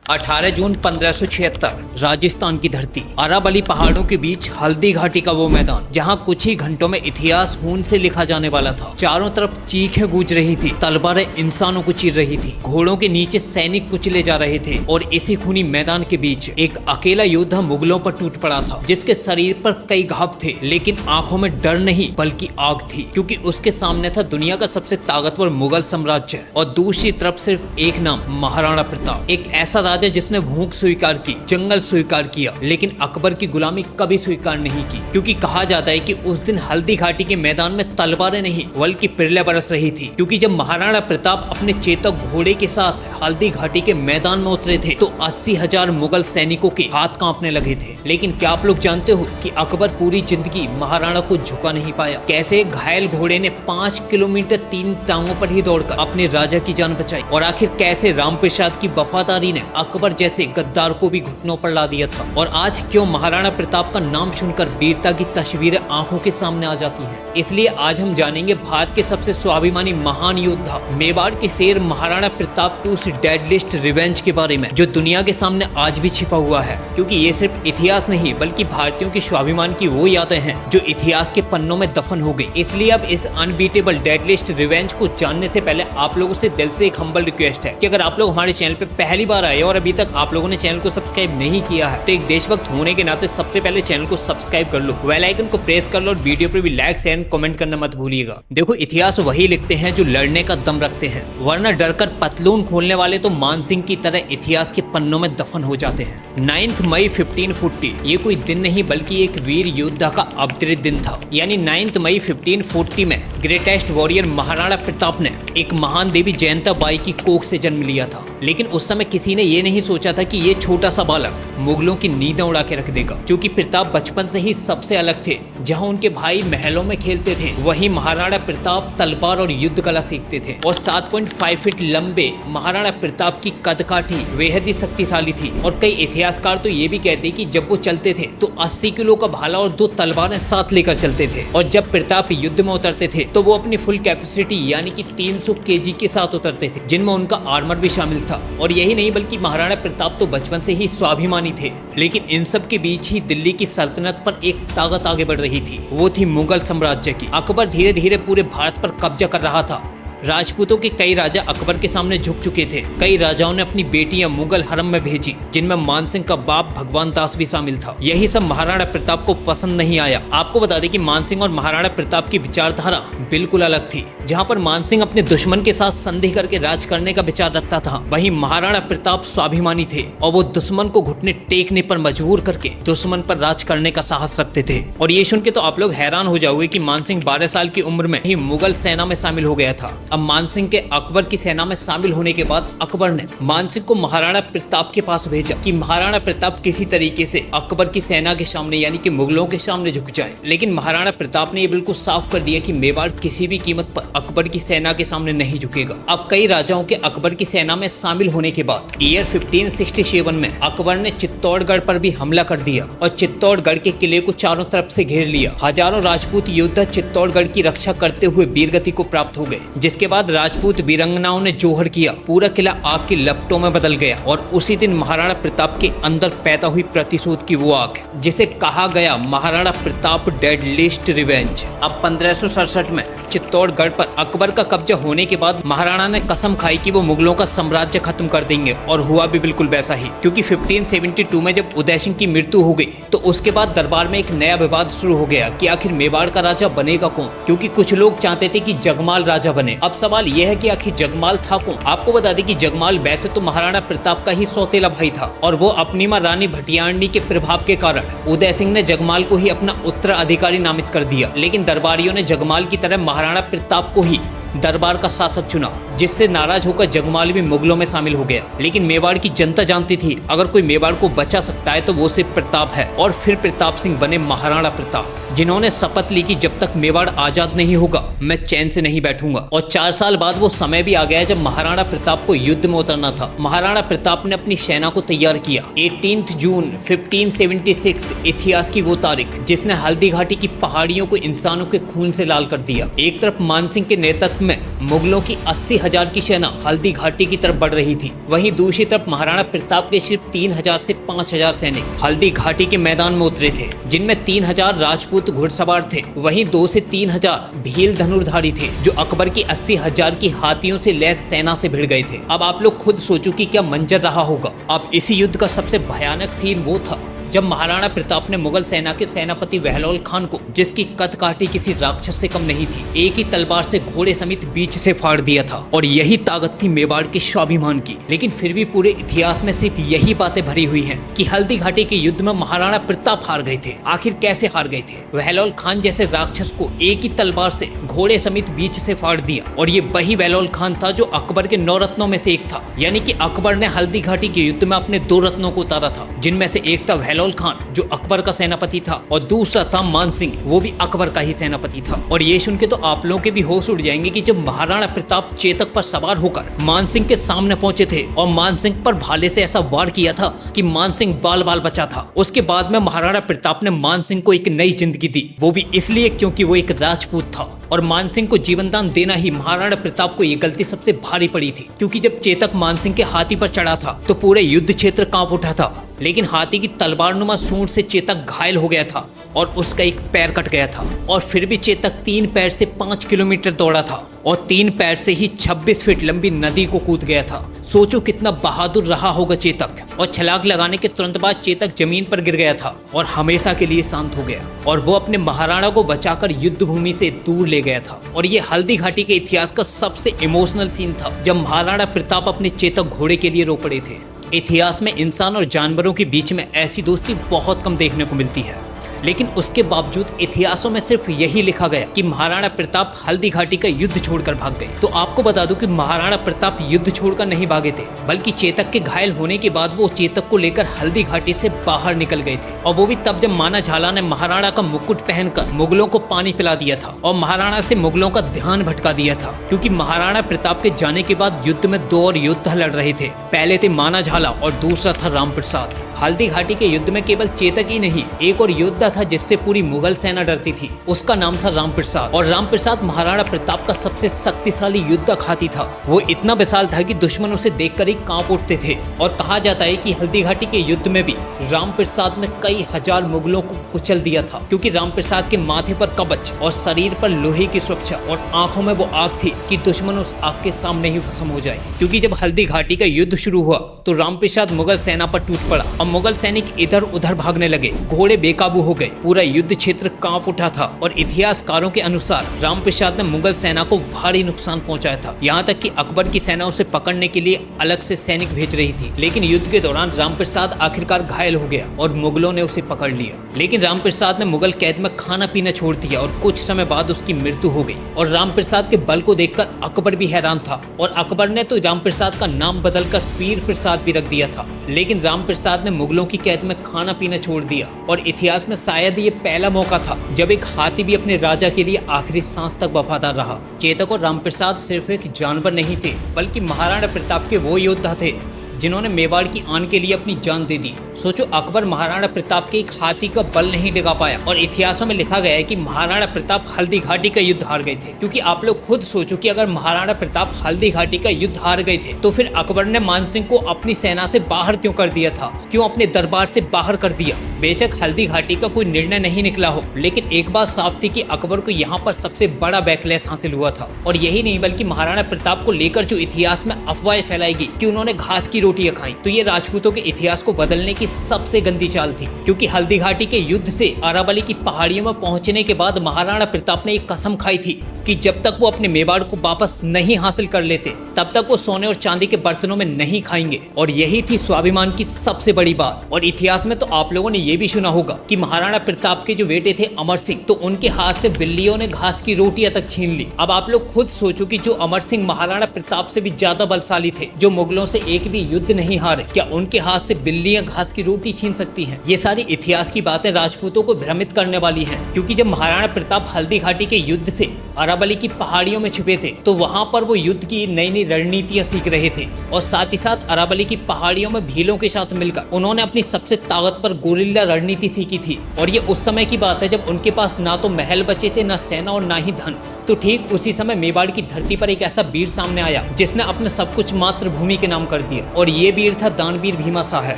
18 जून 1576 राजस्थान की धरती, अरावली पहाड़ों के बीच हल्दी घाटी का वो मैदान जहां कुछ ही घंटों में इतिहास खून से लिखा जाने वाला था। चारों तरफ चीखें गूंज रही थी, तलवारें इंसानों को चीर रही थी, घोड़ों के नीचे सैनिक कुचले जा रहे थे और इसी खूनी मैदान के बीच एक अकेला योद्धा मुगलों पर टूट पड़ा था, जिसके शरीर पर कई घाव थे, लेकिन आंखों में डर नहीं बल्कि आग थी, क्योंकि उसके सामने था दुनिया का सबसे ताकतवर मुगल साम्राज्य और दूसरी तरफ सिर्फ एक नाम, महाराणा प्रताप। एक ऐसा राजा जिसने भूख स्वीकार की, जंगल स्वीकार किया, लेकिन अकबर की गुलामी कभी स्वीकार नहीं की, क्योंकि कहा जाता है कि उस दिन हल्दी घाटी के मैदान में तलवारें नहीं बल्कि पिरले बरस रही थी, क्योंकि जब महाराणा प्रताप अपने चेतक घोड़े के साथ हल्दी घाटी के मैदान में उतरे थे तो 80,000 मुगल सैनिकों के हाथ कांपने लगे थे। लेकिन क्या आप लोग जानते हो कि अकबर पूरी जिंदगी महाराणा को झुका नहीं पाया? कैसे घायल घोड़े ने 5 किलोमीटर 3 टांगों पर ही दौड़कर अपने राजा की जान बचाई, और आखिर कैसे राम प्रसाद की वफादारी ने अकबर जैसे गद्दार को भी घुटनों पर ला दिया था। और आज क्यों महाराणा प्रताप का नाम सुनकर वीरता की तस्वीरें आंखों के सामने आ जाती हैं। इसलिए आज हम जानेंगे भारत के सबसे स्वाभिमानी महान योद्धा, मेवाड़ के शेर महाराणा प्रताप की उस डेडलिस्ट रिवेंज के बारे में, जो दुनिया के सामने आज भी छिपा हुआ है, क्योंकि ये सिर्फ इतिहास नहीं बल्कि भारतीयों के स्वाभिमान की वो यादें हैं जो इतिहास के पन्नों में दफन हो गई। इसलिए अब इस अनबीटेबल डेडलिस्ट रिवेंज को जानने से पहले आप लोगों से दिल से एक हम्बल रिक्वेस्ट है कि अगर आप लोग हमारे चैनल पे पहली बार आए और अभी तक आप लोगों ने चैनल को सब्सक्राइब नहीं किया है तो एक देशभक्त होने के नाते सबसे पहले चैनल को सब्सक्राइब कर लो, बेल आइकन को प्रेस कर लो और वीडियो पे भी लाइक शेयर कमेंट करना मत भूलिएगा। देखो, इतिहास वही लिखते हैं जो लड़ने का दम रखते हैं, वरना डरकर पतलून खोलने वाले तो मानसिंह की तरह इतिहास के पन्नों में दफन हो जाते हैं। 9 मई 1540 ये कोई दिन नहीं बल्कि एक वीर योद्धा का अवतरित दिन था। यानी 9 मई 1540 में ग्रेटेस्ट वॉरियर महाराणा प्रताप ने एक महान देवी जयंता बाई की कोख से जन्म लिया था। लेकिन उस समय किसी ने ये नहीं सोचा था कि ये छोटा सा बालक मुगलों की नींदें उड़ा के रख देगा, क्योंकि प्रताप बचपन से ही सबसे अलग थे। जहां उनके भाई महलों में खेलते थे, वहीं महाराणा प्रताप तलवार और युद्ध कला सीखते थे। और 7.5 फीट लंबे महाराणा प्रताप की कदकाठी बेहद ही शक्तिशाली थी। और कई इतिहासकार तो ये भी कहते कि जब वो चलते थे तो 80 किलो का भाला और 2 तलवारें साथ लेकर चलते थे। और जब प्रताप युद्ध में उतरते थे तो वो अपनी फुल कैपेसिटी यानी कि 300 केजी के साथ उतरते थे, जिनमें उनका आर्मर भी शामिल था। और यही नहीं बल्कि महाराणा प्रताप तो बचपन से ही स्वाभिमानी थे। लेकिन इन सब के बीच ही दिल्ली की सल्तनत पर एक ताकत आगे बढ़ रही थी, वो थी मुगल साम्राज्य की। अकबर धीरे धीरे पूरे भारत पर कब्जा कर रहा था। राजपूतों के कई राजा अकबर के सामने झुक चुके थे। कई राजाओं ने अपनी बेटियां मुगल हरम में भेजी, जिनमें मानसिंह का बाप भगवान दास भी शामिल था। यही सब महाराणा प्रताप को पसंद नहीं आया। आपको बता दें कि मानसिंह और महाराणा प्रताप की विचारधारा बिल्कुल अलग थी। जहां पर मानसिंह अपने दुश्मन के साथ संधि करके राज करने का विचार रखता था, वहीं महाराणा प्रताप स्वाभिमानी थे और वो दुश्मन को घुटने टेकने पर मजबूर करके दुश्मन पर राज करने का साहस रखते थे। और ये सुन के तो आप लोग हैरान हो जाओगे कि मानसिंह 12 साल की उम्र में ही मुगल सेना में शामिल हो गया था। अब मानसिंह के अकबर की सेना में शामिल होने के बाद अकबर ने मानसिंह को महाराणा प्रताप के पास भेजा कि महाराणा प्रताप किसी तरीके से अकबर की सेना के सामने यानी कि मुगलों के सामने झुक जाए। लेकिन महाराणा प्रताप ने ये बिल्कुल साफ कर दिया कि मेवाड़ किसी भी कीमत पर अकबर की सेना के सामने नहीं झुकेगा। अब कई राजाओं के अकबर की सेना में शामिल होने के बाद ईयर 1567 में अकबर ने चित्तौड़गढ़ पर भी हमला कर दिया और चित्तौड़गढ़ के किले को चारों तरफ से घेर लिया। हजारों राजपूत योद्धा चित्तौड़गढ़ की रक्षा करते हुए वीरगति को प्राप्त हो गए, जिसके बाद राजपूत वीरंगनाओं ने जोहर किया। पूरा किला आग की लपटों में बदल गया और उसी दिन महाराणा प्रताप के अंदर पैदा हुई प्रतिशोध की वो आग, जिसे कहा गया महाराणा प्रताप डेडलिस्ट रिवेंज। अब 1567 में चित्तौड़गढ़ पर अकबर का कब्जा होने के बाद महाराणा ने कसम खाई कि वो मुगलों का साम्राज्य खत्म कर देंगे, और हुआ भी बिल्कुल वैसा ही। क्योंकि 1572 में जब उदय सिंह की मृत्यु हो गई तो उसके बाद दरबार में एक नया विवाद शुरू हो गया कि आखिर मेवाड़ का राजा बनेगा कौन, क्योंकि कुछ लोग चाहते थे कि जगमाल राजा बने। अब सवाल यह है कि आखिर जगमाल था कौन? आपको बता दें कि जगमाल वैसे तो महाराणा प्रताप का ही सौतेला भाई था, और वो अपनी मां रानी भटियारनी के प्रभाव के कारण उदय सिंह ने जगमाल को ही अपना उत्तराधिकारी नामित कर दिया। लेकिन दरबारियों ने जगमाल की तरह महाराणा प्रताप को ही दरबार का शासक चुना, जिससे नाराज होकर जगमाल भी मुगलों में शामिल हो गया। लेकिन मेवाड़ की जनता जानती थी अगर कोई मेवाड़ को बचा सकता है तो वो सिर्फ प्रताप है। और फिर प्रताप सिंह बने महाराणा प्रताप, जिन्होंने शपथ ली कि जब तक मेवाड़ आजाद नहीं होगा मैं चैन से नहीं बैठूंगा। और 4 साल बाद वो समय भी आ गया जब महाराणा प्रताप को युद्ध में उतरना था। महाराणा प्रताप ने अपनी सेना को तैयार किया। 18 जून 1576 इतिहास की वो तारीख जिसने हल्दी घाटी की पहाड़ियों को इंसानों के खून से लाल कर दिया। एक तरफ मानसिंह के नेतृत्व में मुगलों की 80,000 की सेना हल्दी घाटी की तरफ बढ़ रही थी। वहीं दूसरी तरफ महाराणा प्रताप के सिर्फ 3,000 से 5,000 सैनिक हल्दी घाटी के मैदान में उतरे थे, जिनमें 3,000 राजपूत घुड़सवार थे। वहीं 2 से 3,000 भील धनुर्धारी थे जो अकबर की 80,000 की हाथियों से लैस सेना से भिड़ गए थे। अब आप लोग खुद सोचो कि क्या मंजर रहा होगा। अब इसी युद्ध का सबसे भयानक सीन वो था जब महाराणा प्रताप ने मुगल सेना के सेनापति वहलोल खान को, जिसकी कद काठी किसी राक्षस से कम नहीं थी, एक ही तलवार से घोड़े समेत बीच से फाड़ दिया था। और यही ताकत थी मेवाड़ के स्वाभिमान की। लेकिन फिर भी पूरे इतिहास में सिर्फ यही बातें भरी हुई हैं कि हल्दी घाटी के युद्ध में महाराणा प्रताप हार गए थे। आखिर कैसे हार गए थे? वहलोल खान जैसे राक्षस को एक ही तलवार से घोड़े समेत बीच से फाड़ दिया। और ये वही वहलोल खान था जो अकबर के 9 रत्नों में से एक था। यानी कि अकबर ने हल्दी घाटी के युद्ध में अपने 2 रत्नों को उतारा था, जिनमें से एक था वहलोल खान जो अकबर का सेनापति था और दूसरा था मान सिंह, वो भी अकबर का ही सेनापति था। और ये सुन के तो आप लोगों के भी होश उड़ जाएंगे कि जब महाराणा प्रताप चेतक पर सवार होकर मान सिंह के सामने पहुंचे थे और मान सिंह पर भाले से ऐसा वार किया था कि मान सिंह बाल बाल बचा था। उसके बाद में महाराणा प्रताप ने मान सिंह को एक नई जिंदगी दी, वो भी इसलिए क्योंकि वो एक राजपूत था। और मान सिंह को जीवन दान देना ही महाराणा प्रताप को ये गलती सबसे भारी पड़ी थी, क्योंकि जब चेतक मान सिंह के हाथी पर चढ़ा था तो पूरे युद्ध क्षेत्र कांप उठा था। लेकिन हाथी की तलवारनुमा सूंड से चेतक घायल हो गया था और उसका एक पैर कट गया था। और फिर भी चेतक 3 पैर से 5 किलोमीटर दौड़ा था और 3 पैर से ही 26 फीट लंबी नदी को कूद गया था। सोचो कितना बहादुर रहा होगा चेतक। और छलांग लगाने के तुरंत बाद चेतक जमीन पर गिर गया था और हमेशा के लिए शांत हो गया। और वो अपने महाराणा को बचाकर युद्ध भूमि से दूर ले गया था। और ये हल्दी घाटी के इतिहास का सबसे इमोशनल सीन था जब महाराणा प्रताप अपने चेतक घोड़े के लिए रो पड़े थे। इतिहास में इंसान और जानवरों के बीच में ऐसी दोस्ती बहुत कम देखने को मिलती है, लेकिन उसके बावजूद इतिहासों में सिर्फ यही लिखा गया कि महाराणा प्रताप हल्दी घाटी का युद्ध छोड़कर भाग गए। तो आपको बता दूं कि महाराणा प्रताप युद्ध छोड़कर नहीं भागे थे, बल्कि चेतक के घायल होने के बाद वो चेतक को लेकर हल्दी घाटी से बाहर निकल गए थे। और वो भी तब जब माना झाला ने महाराणा का मुकुट पहनकर मुगलों को पानी पिला दिया था और महाराणा से मुगलों का ध्यान भटका दिया था। क्योंकि महाराणा प्रताप के जाने के बाद युद्ध में 2 और योद्धा लड़ रहे थे। पहले थे माना झाला और दूसरा था राम प्रसाद। हल्दी घाटी के युद्ध में केवल चेतक ही नहीं, एक और योद्धा था जिससे पूरी मुगल सेना डरती थी। उसका नाम था राम प्रसाद। और राम प्रसाद महाराणा प्रताप का सबसे शक्तिशाली युद्धक हाथी था। वो इतना विशाल था कि दुश्मन उसे देखकर ही कांप उठते थे। और कहा जाता है कि हल्दी घाटी के युद्ध में भी राम प्रसाद ने कई हजार मुगलों को कुचल दिया था, क्योंकि राम प्रसाद के माथे पर कवच और शरीर पर लोहे की सुरक्षा और आंखों में वो आग थी कि दुश्मन उस आग के सामने ही भस्म हो जाए। क्योंकि जब हल्दी घाटी का युद्ध शुरू हुआ तो राम प्रसाद मुगल सेना पर टूट पड़ा और मुगल सैनिक इधर उधर भागने लगे। घोड़े बेकाबू हो गए, पूरा युद्ध क्षेत्र कांप उठा था। और इतिहासकारों के अनुसार राम प्रसाद ने मुगल सेना को भारी नुकसान पहुंचाया था, यहाँ तक कि अकबर की सेना उसे पकड़ने के लिए अलग से सैनिक भेज रही थी। लेकिन युद्ध के दौरान राम प्रसाद आखिरकार घायल हो गया और मुगलों ने उसे पकड़ लिया। लेकिन राम प्रसाद ने मुगल कैद में खाना पीना छोड़ दिया और कुछ समय बाद उसकी मृत्यु हो गई। और राम प्रसाद के बल को देखकर अकबर भी हैरान था और अकबर ने तो राम प्रसाद का नाम बदलकर पीर प्रसाद भी रख दिया था। लेकिन राम प्रसाद ने मुगलों की कैद में खाना पीना छोड़ दिया। और इतिहास में शायद ये पहला मौका था जब एक हाथी भी अपने राजा के लिए आखिरी सांस तक वफादार रहा। चेतक और राम प्रसाद सिर्फ एक जानवर नहीं थे, बल्कि महाराणा प्रताप के वो योद्धा थे जिन्होंने मेवाड़ की आन के लिए अपनी जान दे दी। सोचो, अकबर महाराणा प्रताप के एक हाथी का बल नहीं डिगा पाया। और इतिहासों में लिखा गया है कि महाराणा प्रताप हल्दी घाटी का युद्ध हार गए थे। क्योंकि आप लोग खुद सोचो कि अगर महाराणा प्रताप हल्दी घाटी का युद्ध हार गए थे तो फिर अकबर ने मान सिंह को अपनी सेना से बाहर क्यों कर दिया था, क्यों अपने दरबार से बाहर कर दिया। बेशक हल्दी घाटी का कोई निर्णय नहीं निकला हो, लेकिन एक बात साफ थी कि अकबर को यहाँ पर सबसे बड़ा बैकलैश हासिल हुआ था। और यही नहीं बल्कि महाराणा प्रताप को लेकर जो इतिहास में अफवाहें फैलाई गई कि उन्होंने घास की रोटियां खाई, तो ये राजपूतों के इतिहास को बदलने की सबसे गंदी चाल थी। क्योंकि हल्दी घाटी के युद्ध से अरावली की पहाड़ियों में पहुंचने के बाद महाराणा प्रताप ने एक कसम खाई थी कि जब तक वो अपने मेवाड़ को वापस नहीं हासिल कर लेते तब तक वो सोने और चांदी के बर्तनों में नहीं खाएंगे। और यही थी स्वाभिमान की सबसे बड़ी बात। और इतिहास में तो आप लोगों ने ये भी सुना होगा कि महाराणा प्रताप के जो बेटे थे अमर सिंह, तो उनके हाथ से बिल्लियों ने घास की रोटियां तक छीन ली। अब आप लोग खुद सोचो कि जो अमर सिंह महाराणा प्रताप से भी ज्यादा बलशाली थे, जो मुगलों से एक भी युद्ध नहीं हारे, क्या उनके हाथ से बिल्लियां घास की रोटी छीन सकती हैं? ये सारी इतिहास की बातें राजपूतों को भ्रमित करने वाली हैं। क्योंकि जब महाराणा प्रताप हल्दी घाटी के युद्ध से अरावली की पहाड़ियों में छुपे थे, तो वहाँ पर वो युद्ध की नई नई रणनीतियाँ सीख रहे थे और साथ ही साथ अरावली की पहाड़ियों में भीलों के साथ मिलकर उन्होंने अपनी सबसे ताकतवर गोरिल्ला रणनीति सीखी थी। और ये उस समय की बात है जब उनके पास ना तो महल बचे थे, ना सेना और ना ही धन। तो ठीक उसी समय मेवाड़ की धरती पर एक ऐसा वीर सामने आया जिसने अपने सब कुछ मातृभूमि के नाम कर दिया, और ये वीर था दानवीर भीमाशाह।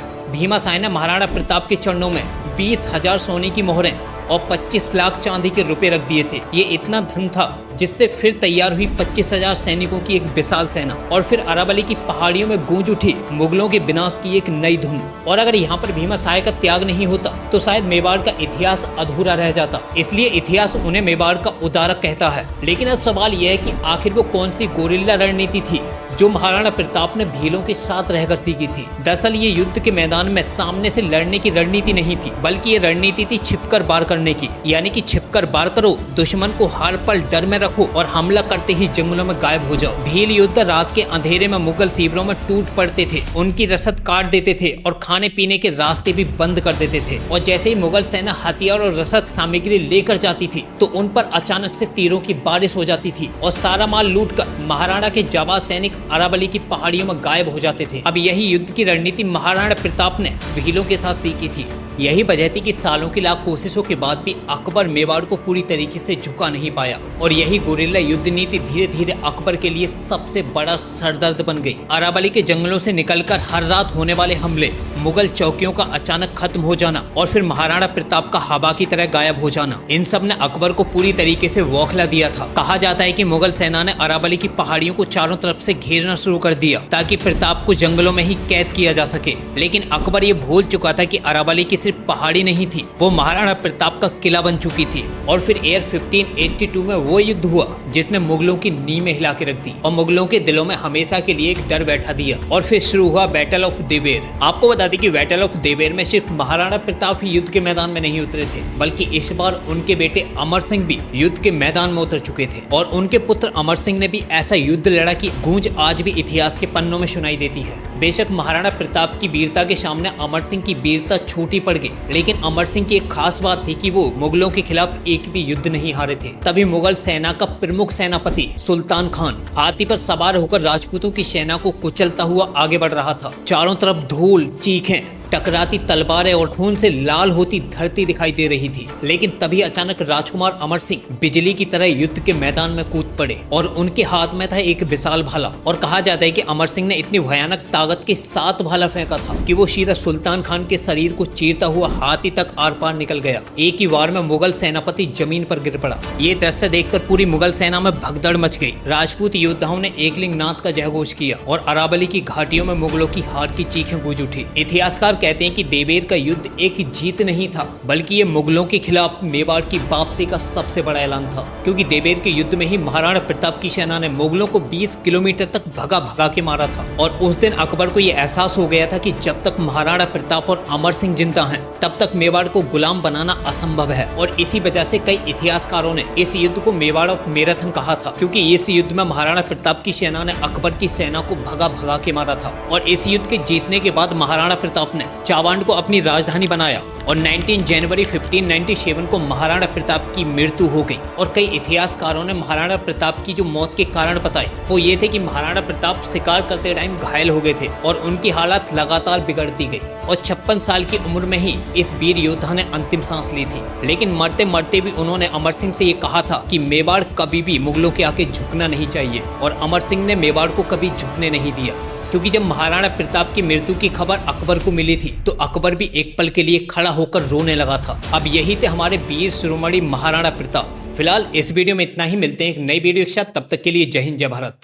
भीमाशाह ने महाराणा प्रताप के चरणों में 20,000 सोने की मोहरें और 25 लाख चांदी के रुपए रख दिए थे। ये इतना धन था जिससे फिर तैयार हुई 25,000 सैनिकों की एक विशाल सेना, और फिर अरावली की पहाड़ियों में गूंज उठी मुगलों के विनाश की एक नई धुन। और अगर यहाँ पर भीमाशाह का त्याग नहीं होता तो शायद मेवाड़ का इतिहास अधूरा रह जाता, इसलिए इतिहास उन्हें मेवाड़ का उद्धारक कहता है। लेकिन अब सवाल यह है कि आखिर वो कौन सी गोरिल्ला रणनीति थी जो महाराणा प्रताप ने भीलों के साथ रहकर सीखी थी। दरअसल ये युद्ध के मैदान में सामने से लड़ने की रणनीति नहीं थी, बल्कि ये रणनीति थी छिपकर वार करने की। यानी कि छिपकर वार करो, दुश्मन को हर पल डर में रखो और हमला करते ही जंगलों में गायब हो जाओ। भील योद्धा रात के अंधेरे में मुगल शिविरों में टूट पड़ते थे, उनकी रसद काट देते थे और खाने पीने के रास्ते भी बंद कर देते थे। और जैसे ही मुगल सेना हथियार और रसद सामग्री लेकर जाती थी तो उन पर अचानक से तीरों की बारिश हो जाती थी और सारा माल लूटकर महाराणा के जाबाज सैनिक अरावली की पहाड़ियों में गायब हो जाते थे। अब यही युद्ध की रणनीति महाराणा प्रताप ने भीलों के साथ सीखी थी। यही वजह थी कि सालों की लाख कोशिशों के बाद भी अकबर मेवाड़ को पूरी तरीके से झुका नहीं पाया, और यही गोरिल्ला युद्ध नीति धीरे धीरे अकबर के लिए सबसे बड़ा सरदर्द बन गई। अरावली के जंगलों से निकलकर हर रात होने वाले हमले, मुगल चौकियों का अचानक खत्म हो जाना और फिर महाराणा प्रताप का हवा की तरह गायब हो जाना, इन सब ने अकबर को पूरी तरीके से बौखला दिया था। कहा जाता है कि मुगल सेना ने अरावली की पहाड़ियों को चारों तरफ से घेरना शुरू कर दिया ताकि प्रताप को जंगलों में ही कैद किया जा सके। लेकिन अकबर ये भूल चुका था कि अरावली की सिर्फ पहाड़ी नहीं थी, वो महाराणा प्रताप का किला बन चुकी थी। और फिर 1582 में वो युद्ध हुआ जिसने मुगलों की नींवें हिला के रख दी और मुगलों के दिलों में हमेशा के लिए एक डर बैठा दिया। और फिर शुरू हुआ बैटल ऑफ देवेर। आपको बता दें कि बैटल ऑफ देवेर में सिर्फ महाराणा प्रताप ही युद्ध के मैदान में नहीं उतरे थे, बल्कि इस बार उनके बेटे अमर सिंह भी युद्ध के मैदान में उतर चुके थे। और उनके पुत्र अमर सिंह ने भी ऐसा युद्ध लड़ा कि गूंज आज भी इतिहास के पन्नों में सुनाई देती है। बेशक महाराणा प्रताप की वीरता के सामने अमर सिंह की वीरता छोटी पड़ गई, लेकिन अमर सिंह की एक खास बात थी कि वो मुगलों के खिलाफ एक भी युद्ध नहीं हारे थे। तभी मुगल सेना का प्रमुख सेनापति सुल्तान खान हाथी पर सवार होकर राजपूतों की सेना को कुचलता हुआ आगे बढ़ रहा था। चारों तरफ धूल, चीखें, टकराती तलवारें और खून से लाल होती धरती दिखाई दे रही थी। लेकिन तभी अचानक राजकुमार अमर सिंह बिजली की तरह युद्ध के मैदान में कूद पड़े और उनके हाथ में था एक विशाल भाला। और कहा जाता है कि अमर सिंह ने इतनी भयानक ताकत के 7 भाला फेंका था कि वो सीधा सुल्तान खान के शरीर को चीरता हुआ हाथी तक आर पार निकल गया। एक ही वार में मुगल सेनापति जमीन पर गिर पड़ा। ये दृश्य देखकर पूरी मुगल सेना में भगदड़ मच गई। राजपूत योद्धाओं ने एकलिंग नाथ का जयघोष किया और अरावली की घाटियों में मुगलों की हार की चीखें गूंज उठी। इतिहासकार कहते हैं कि देवेर का युद्ध एक जीत नहीं था, बल्कि ये मुगलों के खिलाफ मेवाड़ की वापसी का सबसे बड़ा ऐलान था। क्योंकि देवेर के युद्ध में ही महाराणा प्रताप की सेना ने मुगलों को 20 किलोमीटर तक भगा भगा के मारा था। और उस दिन अकबर को यह एहसास हो गया था कि जब तक महाराणा प्रताप और अमर सिंह जिंदा हैं, तब तक मेवाड़ को गुलाम बनाना असंभव है। और इसी वजह से कई इतिहासकारों ने इस युद्ध को मेवाड़ ऑफ मैराथन कहा था, क्योंकि इस युद्ध में महाराणा प्रताप की सेना ने अकबर की सेना को भगा भगा के मारा था। और इस युद्ध के जीतने के बाद महाराणा प्रताप ने चावांड को अपनी राजधानी बनाया और 19 जनवरी 1597 को महाराणा प्रताप की मृत्यु हो गई। और कई इतिहासकारों ने महाराणा प्रताप की जो मौत के कारण बताए वो ये थे कि महाराणा प्रताप शिकार करते टाइम घायल हो गए थे और उनकी हालत लगातार बिगड़ती गई और 56 साल की उम्र में ही इस वीर योद्धा ने अंतिम सांस ली थी। लेकिन मरते मरते भी उन्होंने अमर सिंह से ये कहा था कि मेवाड़ कभी भी मुगलों के आगे झुकना नहीं चाहिए, और अमर सिंह ने मेवाड़ को कभी झुकने नहीं दिया। क्योंकि जब महाराणा प्रताप की मृत्यु की खबर अकबर को मिली थी तो अकबर भी एक पल के लिए खड़ा होकर रोने लगा था। अब यही थे हमारे वीर शिरोमणि महाराणा प्रताप। फिलहाल इस वीडियो में इतना ही, मिलते हैं एक नई वीडियो के साथ। तब तक के लिए जय हिंद, जय भारत।